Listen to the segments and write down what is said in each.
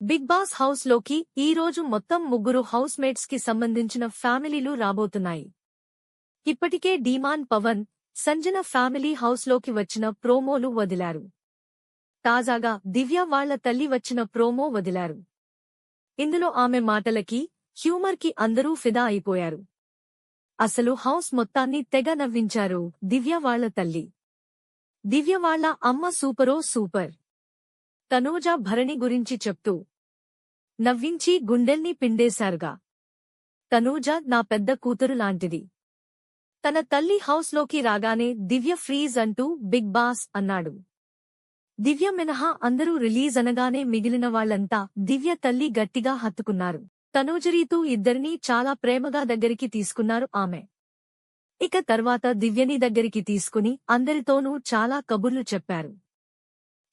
Big boss house లోకి ఈ రోజు మొత్తం ముగ్గురు హౌస్ మేట్స్ కి సంబంధించిన ఫ్యామిలీలు రాబోతున్నాయి. ఇప్పటికే Demon Pawan, Sanjana family house లోకి వచ్చిన ప్రోమోలు వదిలారు. తాజాగా దివ్య వాళ్ల తల్లి వచ్చిన ప్రోమో వదిలారు. ఇందులో ఆమె మాటలకి, హ్యూమర్ కి అందరూ ఫిదా అయిపోయారు. అసలు హౌస్ మొత్తాన్ని తెగ నవ్వించారు దివ్య వాళ్ల తల్లి. దివ్య వాళ్ల అమ్మ సూపరో సూపర్. తనూజ భరణి గురించి చెప్తూ నవ్వించి గుండెల్ని పిండేశారుగా. తనూజ నా పెద్ద కూతురు లాంటిది. తన తల్లి హౌస్ లోకి రాగానే దివ్య ఫ్రీజ్ అంటూ బిగ్ బాస్ అన్నాడు. దివ్య మినహా అందరూ రిలీజ్ అనగానే మిగిలిన వాళ్లంతా దివ్య తల్లి గట్టిగా హత్తుకున్నారు. తనూజరీతూ ఇద్దరినీ చాలా ప్రేమగా దగ్గరికి తీసుకున్నారు ఆమె. ఇక తర్వాత దివ్యని దగ్గరికి తీసుకుని అందరితోనూ చాలా కబుర్లు చెప్పారు.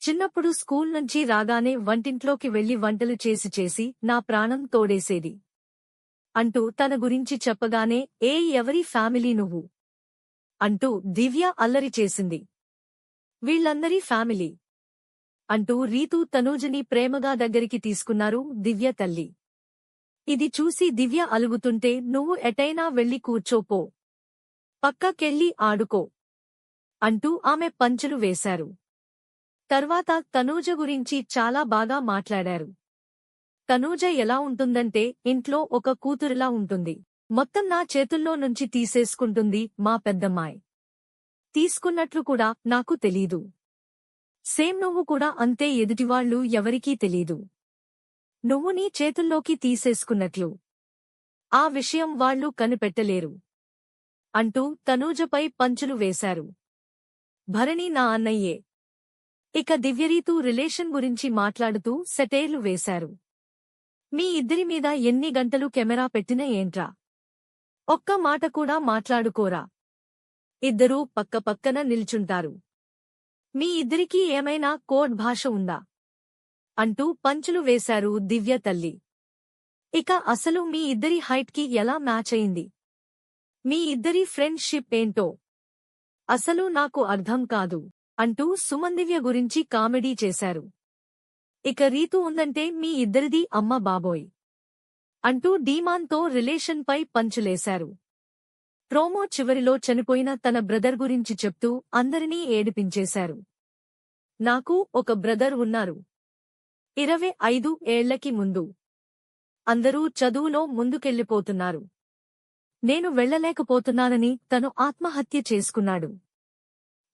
చిన్నప్పుడు స్కూల్ నుంచి రాగానే వంటింట్లోకి వెళ్లి వంటలు చేసి నా ప్రాణం తోడేసేది అంటూ తన గురించి చెప్పగానే ఎవరి ఫ్యామిలీ నువ్వు అంటూ దివ్య అల్లరి చేసింది. వీళ్లందరి ఫ్యామిలీ అంటూ రీతూ తనూజని ప్రేమగా దగ్గరికి తీసుకున్నారు దివ్య తల్లి. ఇది చూసి దివ్య అలుగుతుంటే నువ్వు ఎటైనా వెళ్లి కూర్చోపో, పక్కకెళ్ళి ఆడుకో అంటూ ఆమె పంచులు వేశారు. తర్వాత తనూజ గురించి చాలా బాగా మాట్లాడారు. తనూజ ఎలా ఉంటుందంటే ఇంట్లో ఒక కూతురులా ఉంటుంది. మొత్తం నా చేతుల్లో నుంచి తీసేసుకుంటుంది మా పెద్దమ్మాయి. తీసుకున్నట్లు కూడా నాకు తెలీదు. సేమ్ నువ్వు కూడా అంతే, ఎదుటివాళ్లు ఎవరికీ తెలీదు. నువ్వు నీ చేతుల్లోకి తీసేసుకున్నట్లు. ఆ విషయం వాళ్లు కనిపెట్టలేరు అంటూ తనూజపై పంచులు వేశారు. భరణి నా అన్నయ్యే. ఇక దివ్యరీతూ రిలేషన్ గురించి మాట్లాడుతూ సెటైర్లు వేశారు. మీ ఇద్దరి మీద ఎన్ని గంటలు కెమెరా పెట్టినా ఏంట్రా, ఒక్క మాట కూడా మాట్లాడుకోరా, ఇద్దరూ పక్కపక్కన నిల్చుంటారు, మీ ఇద్దరికీ ఏమైనా కోడ్ భాష ఉందా అంటూ పంచులు వేశారు దివ్య తల్లి. ఇక అసలు మీ ఇద్దరి హైట్ కి ఎలా మ్యాచ్ అయింది, మీ ఇద్దరి ఫ్రెండ్షిప్ ఏంటో అసలు నాకు అర్థం కాదు అంటూ సుమన్దివ్య గురించి కామెడీ చేశారు. ఇక రీతూ ఉందంటే మీ ఇద్దరిది అమ్మ బాబోయ్ అంటూ డీమాన్తో రిలేషన్ పై పంచులేశారు. ప్రోమో చివరిలో చనిపోయిన తన బ్రదర్ గురించి చెప్తూ అందరినీ ఏడిపించేశారు. నాకు ఒక బ్రదర్ ఉన్నారు. 25 ఏళ్లకి ముందు అందరూ చదువులో ముందుకెళ్లిపోతున్నారు. నేను వెళ్లలేకపోతున్నానని తను ఆత్మహత్య చేసుకున్నాడు.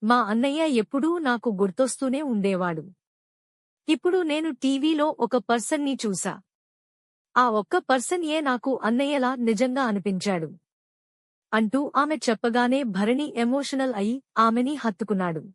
మా అన్నయ్య ఎప్పుడూ నాకు గుర్తొస్తూనే ఉండేవాడు. ఇప్పుడు నేను టీవీలో ఒక పర్సన్ని చూసా. ఆ ఒక్క పర్సన్ నాకు అన్నయ్యలా నిజంగా అనిపించాడు అంటూ ఆమె చెప్పగానే భరణి ఎమోషనల్ అయి ఆమెని హత్తుకున్నాడు.